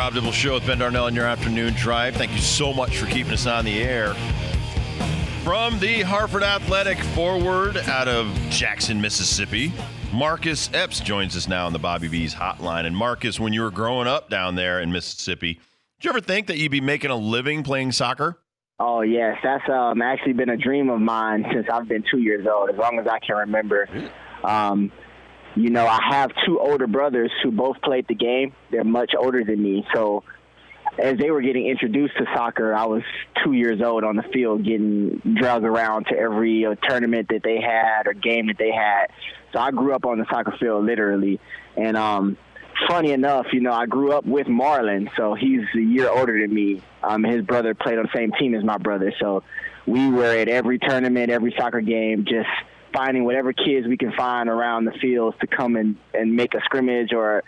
Rob Dibble Show with Ben Darnell on your afternoon drive. Thank you so much for keeping us on the air. From the Hartford Athletic forward out of Jackson, Mississippi, Marcus Epps joins us now on the Bobby V's hotline. And Marcus, when you were growing up down there in Mississippi, did you ever think that you'd be making a living playing soccer? Oh, yes. That's actually been a dream of mine since I've been 2 years old, as long as I can remember. I have two older brothers who both played the game. They're much older than me. So as they were getting introduced to soccer, I was 2 years old on the field getting dragged around to every tournament that they had or game that they had. So I grew up on the soccer field, literally. And funny enough, I grew up with Marlon, so he's a year older than me. His brother played on the same team as my brother. So we were at every tournament, every soccer game, just finding whatever kids we can find around the fields to come and make a scrimmage or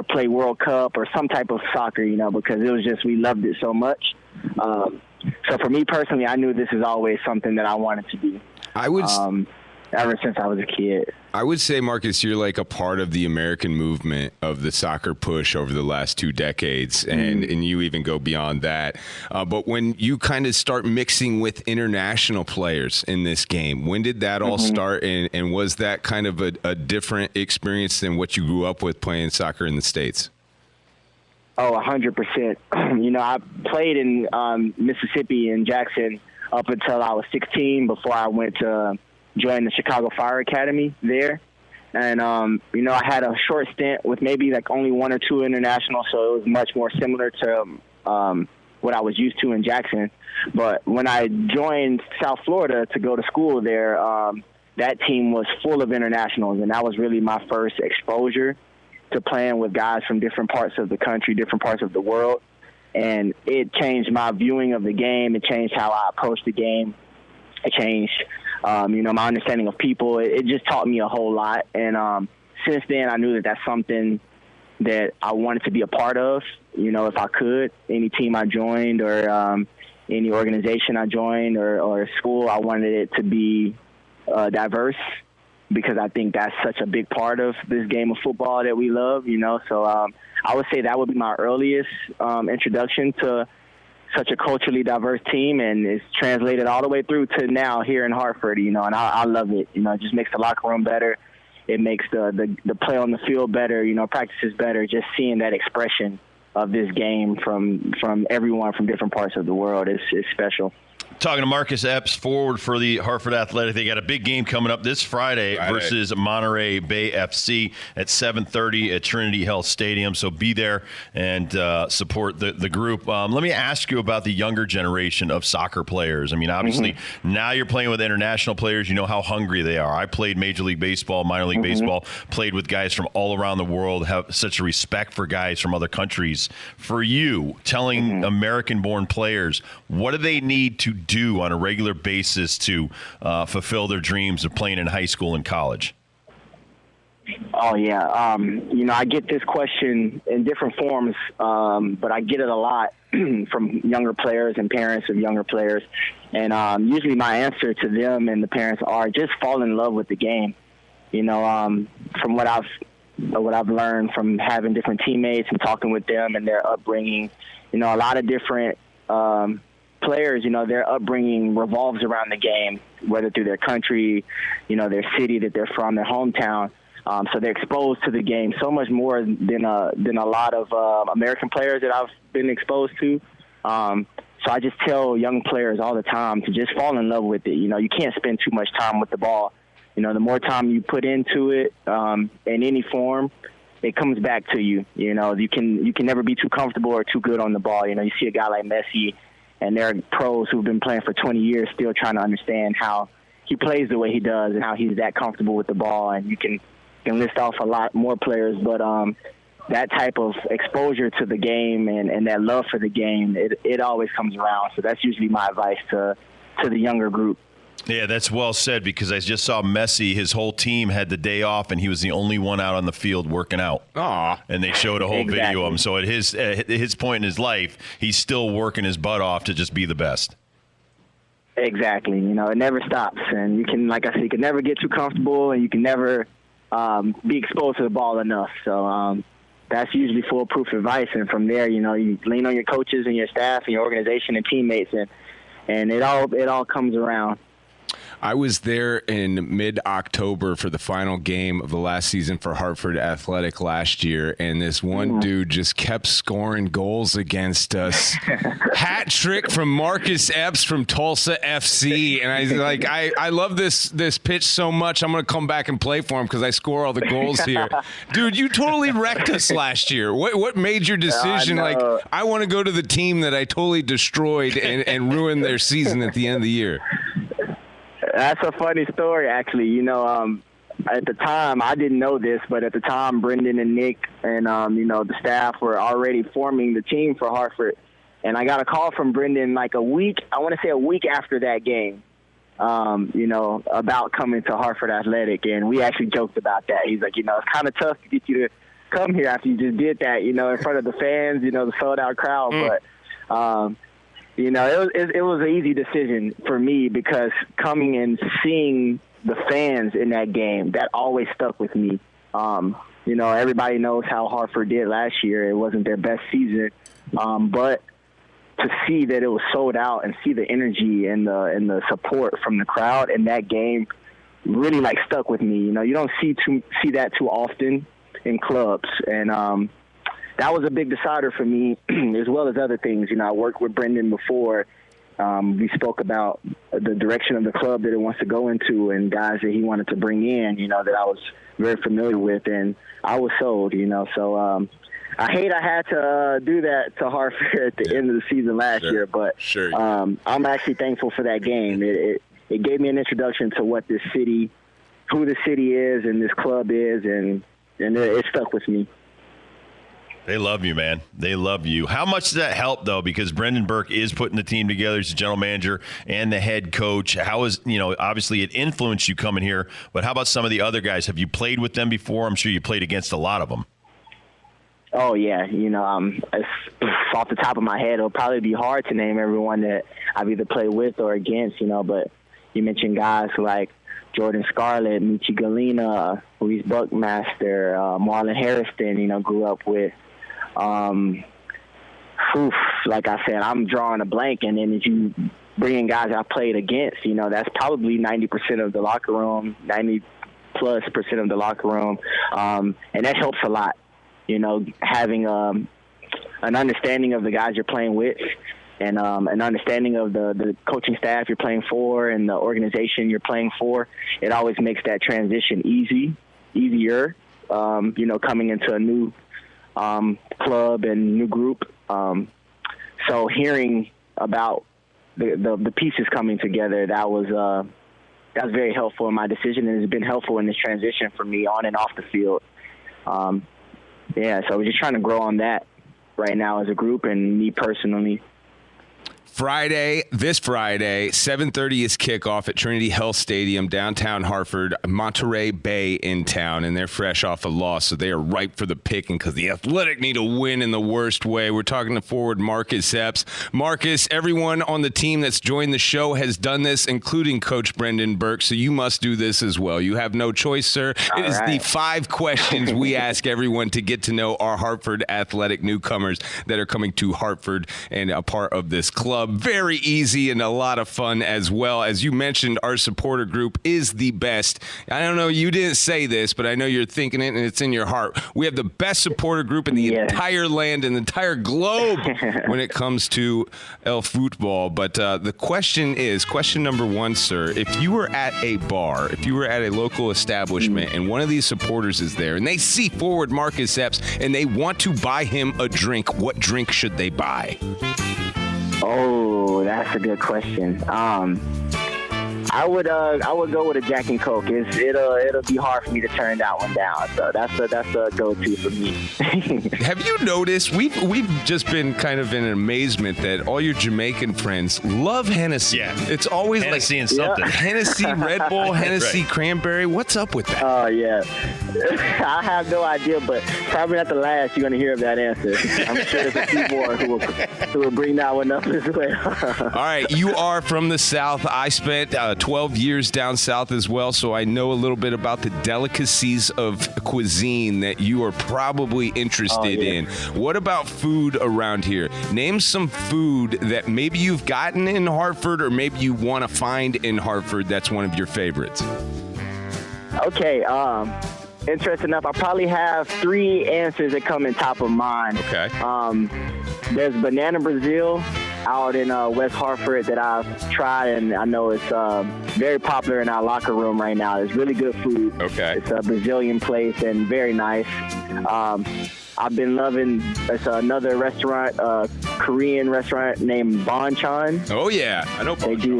play World Cup or some type of soccer, because it was just, we loved it so much. So for me personally, I knew this is always something that I wanted to do. Ever since I was a kid. I would say, Marcus, you're like a part of the American movement of the soccer push over the last 2 decades, and you even go beyond that. But when you kind of start mixing with international players in this game, when did that all start, and was that kind of a different experience than what you grew up with playing soccer in the States? Oh, 100%. I played in Mississippi and Jackson up until I was 16 before I went to joined the Chicago Fire Academy there. And, I had a short stint with maybe like only 1 or 2 internationals, so it was much more similar to what I was used to in Jackson. But when I joined South Florida to go to school there, that team was full of internationals, and that was really my first exposure to playing with guys from different parts of the country, different parts of the world. And it changed my viewing of the game. It changed how I approached the game. It changed my understanding of people. It just taught me a whole lot. And since then, I knew that that's something that I wanted to be a part of, if I could. Any team I joined or any organization I joined or school, I wanted it to be diverse, because I think that's such a big part of this game of football that we love, So I would say that would be my earliest introduction to such a culturally diverse team, and it's translated all the way through to now here in Hartford, and I love it. It just makes the locker room better. It makes the play on the field better, practices better, just seeing that expression of this game from everyone from different parts of the world is special. Talking to Marcus Epps, forward for the Hartford Athletic. They got a big game coming up this Friday versus Monterey Bay FC at 7:30 at Trinity Health Stadium. So be there and support the group. Let me ask you about the younger generation of soccer players. I mean, obviously, now you're playing with international players. You know how hungry they are. I played Major League Baseball, minor league baseball, played with guys from all around the world, have such a respect for guys from other countries. For you, telling American-born players, what do they need to do on a regular basis to fulfill their dreams of playing in high school and college? Oh, yeah. I get this question in different forms, but I get it a lot from younger players and parents of younger players. And usually my answer to them and the parents are just fall in love with the game. From what I've learned from having different teammates and talking with them and their upbringing, a lot of different players, their upbringing revolves around the game, whether through their country, their city that they're from, their hometown. So they're exposed to the game so much more than a lot of American players that I've been exposed to. So I just tell young players all the time to just fall in love with it. You can't spend too much time with the ball. The more time you put into it in any form, it comes back to you. You can never be too comfortable or too good on the ball. You see a guy like Messi, and there are pros who've been playing for 20 years still trying to understand how he plays the way he does and how he's that comfortable with the ball. And you can list off a lot more players, but that type of exposure to the game and that love for the game, it always comes around. So that's usually my advice to the younger group. Yeah, that's well said, because I just saw Messi, his whole team had the day off, and he was the only one out on the field working out. And they showed a whole video of him. So at his point in his life, he's still working his butt off to just be the best. Exactly. It never stops. And you can, like I said, you can never get too comfortable, and you can never be exposed to the ball enough. So that's usually foolproof advice. And from there, you lean on your coaches and your staff and your organization and teammates, and it all comes around. I was there in mid-October for the final game of the last season for Hartford Athletic last year, and this one dude just kept scoring goals against us. Hat trick from Marcus Epps from Tulsa FC, and I love this pitch so much. I'm going to come back and play for him because I score all the goals here. Dude, you totally wrecked us last year. What made your decision? I want to go to the team that I totally destroyed and ruined their season at the end of the year. That's a funny story, actually. At the time, I didn't know this, but at the time, Brendan and Nick and, the staff were already forming the team for Hartford. And I got a call from Brendan a week after that game, about coming to Hartford Athletic. And we actually joked about that. He's like, it's kind of tough to get you to come here after you just did that, in front of the fans, the sold-out crowd. But, it was an easy decision for me because coming and seeing the fans in that game, that always stuck with me. Everybody knows how Hartford did last year. It wasn't their best season. But to see that it was sold out and see the energy and the support from the crowd in that game really stuck with me. You don't see that too often in clubs. And, that was a big decider for me, as well as other things. I worked with Brendan before. We spoke about the direction of the club that it wants to go into and guys that he wanted to bring in, that I was very familiar with, and I was sold, So I hate I had to do that to Hartford at the end of the season last year, but I'm actually thankful for that game. It gave me an introduction to what this city, who the city is and this club is, and it stuck with me. They love you, man. They love you. How much does that help, though? Because Brendan Burke is putting the team together. He's the general manager and the head coach. How is, obviously it influenced you coming here, but how about some of the other guys? Have you played with them before? I'm sure you played against a lot of them. Oh, yeah. Off the top of my head, it'll probably be hard to name everyone that I've either played with or against, but you mentioned guys like Jordan Scarlett, Michi Galena, Reese Buckmaster, Marlon Harrison, grew up with. Like I said, I'm drawing a blank, and then if you bring in guys I played against, that's probably 90% of the locker room, 90+% of the locker room, and that helps a lot. Having an understanding of the guys you're playing with, and an understanding of the coaching staff you're playing for and the organization you're playing for, it always makes that transition easier. Coming into a new club and new group. So hearing about the pieces coming together, that was very helpful in my decision, and it's been helpful in this transition for me on and off the field. So we're just trying to grow on that right now as a group and me personally. This Friday, 7:30 is kickoff at Trinity Health Stadium, downtown Hartford. Monterey Bay in town, and they're fresh off a loss, so they are ripe for the picking because the Athletic need a win in the worst way. We're talking to forward Marcus Epps. Marcus, everyone on the team that's joined the show has done this, including Coach Brendan Burke, so you must do this as well. You have no choice, sir. It is the 5 questions we ask everyone to get to know our Hartford Athletic newcomers that are coming to Hartford and a part of this club. Very easy and a lot of fun as well. As you mentioned, our supporter group is the best. I don't know, you didn't say this, but I know you're thinking it and it's in your heart. We have the best supporter group in the entire land and the entire globe when it comes to El Football. But the question is, question number 1, sir, if you were at a bar, if you were at a local establishment and one of these supporters is there and they see forward Marcus Epps and they want to buy him a drink, what drink should they buy? Oh, that's a good question. I would go with a Jack and Coke. It'll be hard for me to turn that one down. So that's a go-to for me. Have you noticed we've just been kind of in amazement that all your Jamaican friends love Hennessy. Yeah, it's always Hennessy and something. Hennessy, Red Bull, Hennessy, Cranberry. What's up with that? Oh yeah, I have no idea, but probably not the last you're gonna hear of that answer. I'm sure there's a few more who will bring that one up as well. All right, you are from the South. I spent 12 years down south as well, so I know a little bit about the delicacies of cuisine that you are probably interested in. What about food around here? Name some food that maybe you've gotten in Hartford or maybe you want to find in Hartford that's one of your favorites. Okay, interesting enough, I probably have 3 answers that come in top of mind. Okay. There's Banana Brazil out in West Hartford that I've tried, and I know it's very popular in our locker room right now. It's really good food. Okay. It's a Brazilian place and very nice. I've been loving, it's another restaurant, Korean restaurant named Bonchon. Oh, yeah. I know Bonchon. They do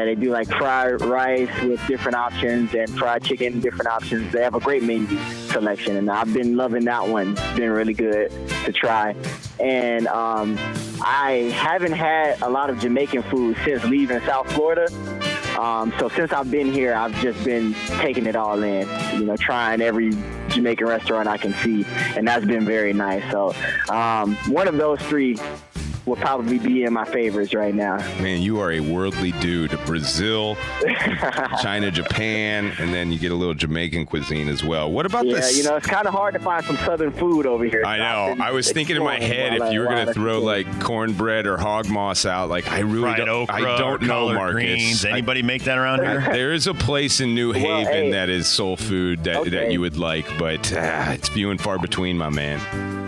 they do like fried rice with different options and fried chicken, different options. They have a great menu selection, and I've been loving that one. It's been really good to try. And I haven't had a lot of Jamaican food since leaving South Florida. So since I've been here, I've just been taking it all in, trying every Jamaican restaurant I can see, and that's been very nice. So one of those 3 will probably be in my favorites right now. Man, you are a worldly dude. Brazil, China, Japan, and then you get a little Jamaican cuisine as well. What about this? It's kind of hard to find some Southern food over here. I know. I was thinking in my head if you were going to throw like cornbread or hog moss out, like I really don't, okra, I don't know, Marcus. Greens. Anybody make that around here? There is a place in New Haven that is soul food that you would like, but it's few and far between, my man.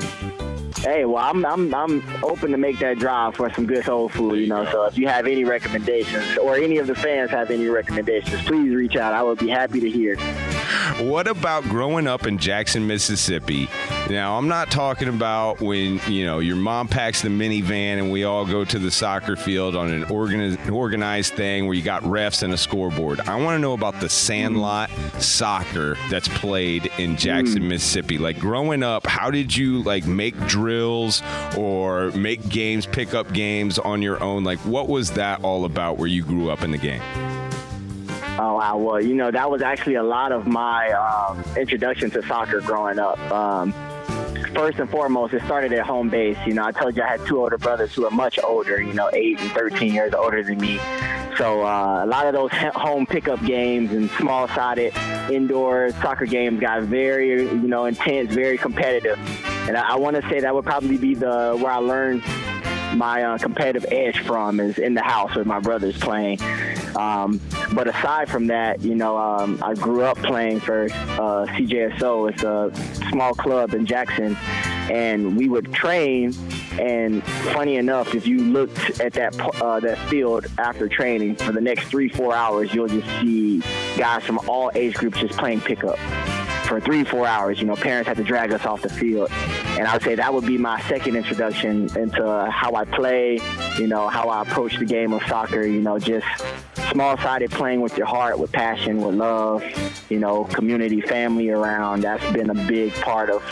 Hey, well, I'm open to make that drive for some good soul food, So if you have any recommendations, or any of the fans have any recommendations, please reach out. I would be happy to hear. What about growing up in Jackson, Mississippi? Now, I'm not talking about when, your mom packs the minivan and we all go to the soccer field on an organized thing where you got refs and a scoreboard. I want to know about the sandlot soccer that's played in Jackson, Mississippi. Like, growing up, how did you, make drills or make games, pick up games on your own? Like, what was that all about where you grew up in the game? Oh, wow. Well, that was actually a lot of my introduction to soccer growing up. First and foremost, it started at home base. I told you I had 2 older brothers who are much older, 8 and 13 years older than me. So a lot of those home pickup games and small-sided indoor soccer games got very, intense, very competitive. And I want to say that would probably be where I learned my competitive edge from, is in the house with my brothers playing. But aside from that, I grew up playing for CJSO. It's a small club in Jackson, and we would train. And funny enough, if you looked at that field after training for the next 3-4 hours, you'll just see guys from all age groups just playing pickup for 3-4 hours. Parents had to drag us off the field. And I would say that would be my second introduction into how I play, how I approach the game of soccer, just small-sided, playing with your heart, with passion, with love, community, family around. That's been a big part of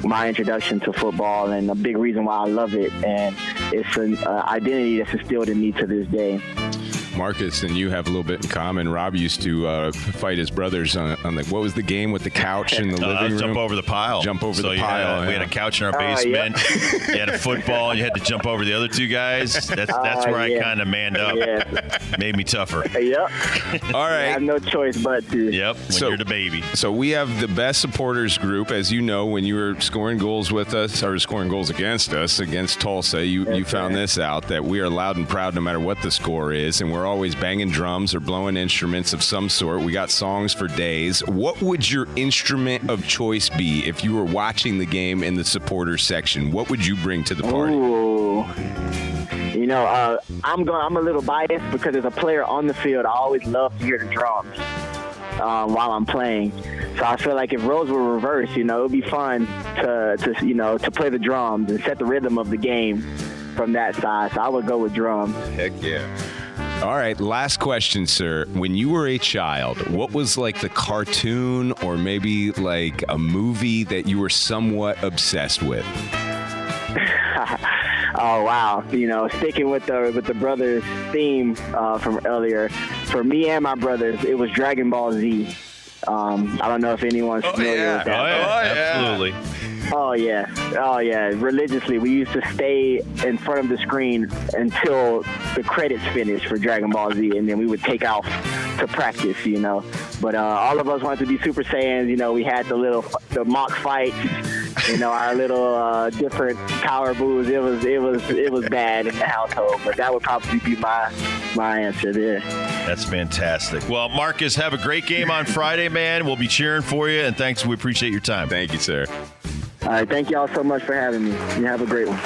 my introduction to football and a big reason why I love it. And it's an identity that's instilled in me to this day. Marcus and you have a little bit in common. Rob used to fight his brothers on what was the game with the couch in the living room? Jump over the pile. Jump over the pile. We had a couch in our basement. You had a football. And you had to jump over the other 2 guys. That's where I kind of manned up. Made me tougher. Yep. All right. I have no choice but to. Yep. When you're the baby. So we have the best supporters group. As you know, when you were scoring goals with us, or scoring goals against us, against Tulsa, you found this out, that we are loud and proud no matter what the score is, and we're always banging drums or blowing instruments of some sort. We got songs for days. What would your instrument of choice be if you were watching the game in the supporters section? What would you bring to the party? Ooh. I'm a little biased because as a player on the field, I always love to hear the drums while I'm playing. So I feel like if roles were reversed, it would be fun to play the drums and set the rhythm of the game from that side. So I would go with drums. Heck yeah. All right, last question, sir. When you were a child, what was like the cartoon or maybe like a movie that you were somewhat obsessed with? Oh, wow. Sticking with the brothers theme from earlier, for me and my brothers, it was Dragon Ball Z. I don't know if anyone's familiar with that. Oh, yeah. Absolutely. Oh yeah. Religiously, we used to stay in front of the screen until the credits finished for Dragon Ball Z, and then we would take off to practice. But all of us wanted to be Super Saiyans. We had the mock fights. Our little different power moves. It was bad in the household, but that would probably be my answer there. That's fantastic. Well, Marcus, have a great game on Friday, man. We'll be cheering for you, and thanks. We appreciate your time. Thank you, sir. All right, thank you all so much for having me. You have a great one.